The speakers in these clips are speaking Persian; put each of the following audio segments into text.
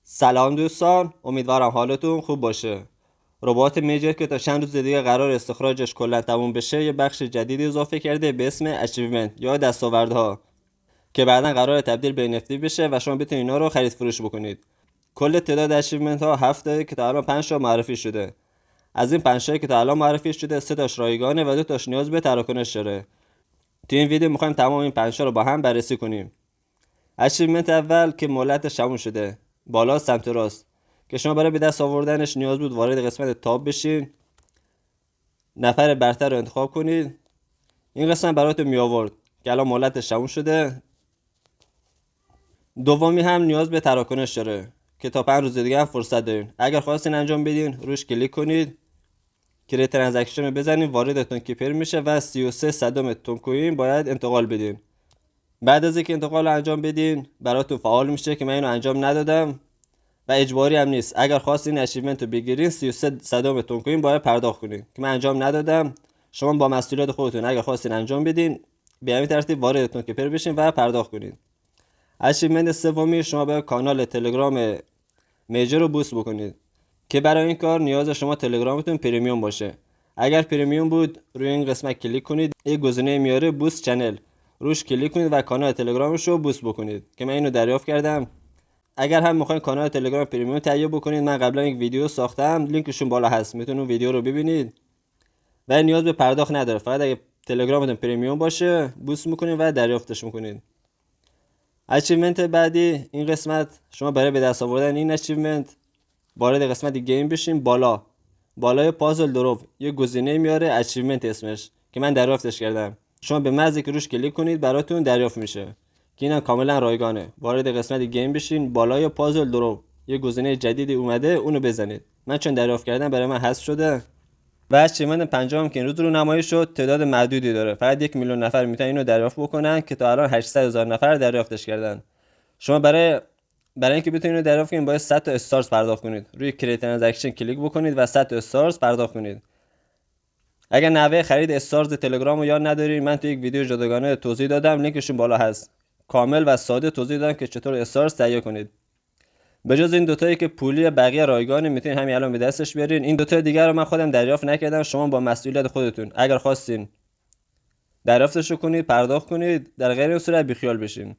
سلام دوستان، امیدوارم حالتون خوب باشه. ربات میجر که تا چند روز دیگه قرار استخراجش کلا تموم بشه یه بخش جدیدی اضافه کرده به اسم اچیومنت یا دستاوردها که بعدا قرار تبدیل به NFT بشه و شما بتونید اینا رو خرید فروش بکنید. کل تعداد اچیومنت ها 7 که تا الان 5 تا معرفی شده. از این 5 تایی که تا الان معرفی شده 3 تاش رایگانه و 2 تاش نیاز به تراکنش داره. تو این ویدیو می‌خوایم تمام این 5 تا رو با هم بررسی کنیم. اچیومنت اول که مهلتش تموم شده، بالا سمت راست، که شما برای به دست آوردنش نیاز بود وارد قسمت تاب بشین، نفر برتر رو انتخاب کنید. این قسمت براتون می آورد که الان مهلتش تموم شده. دومی هم نیاز به تراکنش داره که تا 5 روز دیگه هم فرصت دارین. اگر خواستین انجام بدین روش کلیک کنید، کریت ترانزکشن رو بزنید، واردتون کیپر میشه و 33 صدم تون کوین باید انتقال بدین. بعد از اینکه انتقال انجام بدین براتون فعال میشه که من اینو انجام ندادم و اجباری هم نیست. اگر خواستین اچیومنت رو بگیرین 33 صدم تون کوین باید پرداخت کنین که من انجام ندادم. شما با مسئولیت خودتون اگر خواستین انجام بدین به همین ترتیب واردتون کیپر بشین و پرداخت کنین. اچیومنت سومی شما باید کانال تلگرام میجر رو بوست بکنید که برای این کار نیاز شما تلگرامتون پریمیوم باشه. اگر پریمیوم بود روی این قسمت کلیک کنید، یک گزینه میاره بوست چنل، روش کلیک کنید و کانال تلگرامش رو بوست بکنید که من اینو دریافت کردم. اگر هم میخواین کانال تلگرام پریمیوم تهیه بکنید، من قبلا یک ویدیو ساختم، لینکشون بالا هست، میتونید اون ویدیو رو ببینید و نیاز به پرداخت نداره. فقط اگه تلگرامتون پریمیوم باشه بوست میکنید و دریافتش میکنید. اچیومنت بعدی این قسمت شما برای به دست آوردن این اچیومنت وارد قسمت گیم بشین. بالای پازل دروب یه گزینه میاره اچیومنت اسمش که من دریافتش کردم. شما به محض که روش کلیک کنید براتون دریافت میشه که اینا کاملا رایگانه. وارد قسمت گیم بشین، بالای پازل دروب یه گزینه جدیدی اومده، اونو بزنید. من چون دریافت کردم برای من حذف شده. و اچیومنت پنجم که این روز رو نمایش شد تعداد محدودی داره، فقط 1 میلیون نفر میتونن اینو دریافت بکنن که تا الان 800,000 نفر دریافتش کردن. شما برای اینکه بتونید اینو دریافت کنید باید 100 تا استارز پرداخت کنید. روی کریت ترانزکشن کلیک بکنید و 100 تا استارز پرداخت کنید. اگر نحوه خرید استارز تلگرام رو یاد ندارین، من تو یک ویدیو جداگانه توضیح دادم، لینکشون بالا هست. کامل و ساده توضیح دادم که چطور استارز تهیه کنید. به جز این دوتایی که پولی بقیه رایگانه، میتونید همین الان به دستش بیارین. این دوتا دیگر رو من خودم دریافت نکردم، شما با مسئولیت خودتون اگر خواستین دریافتش کنید، پرداخت کنید، در غیر این صورت بیخیال بشین.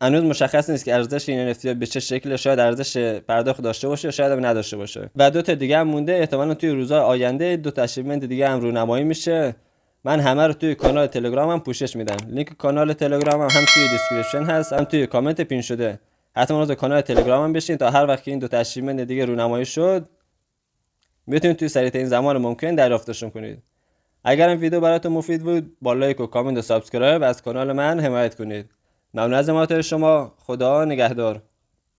هنوز مشخص نیست که ارزش این NFT به چه شکل، شاید ارزش پرداخت داشته باشه، شاید هم نداشته باشه. و دو تا دیگه هم مونده، احتمالاً توی روزهای آینده دو تا اچیومنت دیگه هم رونمایی میشه. من همه رو توی کانال تلگرامم پوشش میدم. لینک کانال تلگرامم هم توی دیسکریپشن هست، هم توی کامنت پین شده. حتما از کانال تلگرامم بشین تا هر وقت که این دو تا اچیومنت دیگه رونمایی شد بتونید توی سریع ترین زمان ممکن دریافتشون کنید. اگر این ویدیو براتون مفید بود با لایک و کامنت و سابسکرایب از کانال من حمایت کنید. ممنون از حمایت شما. خدا نگهدار.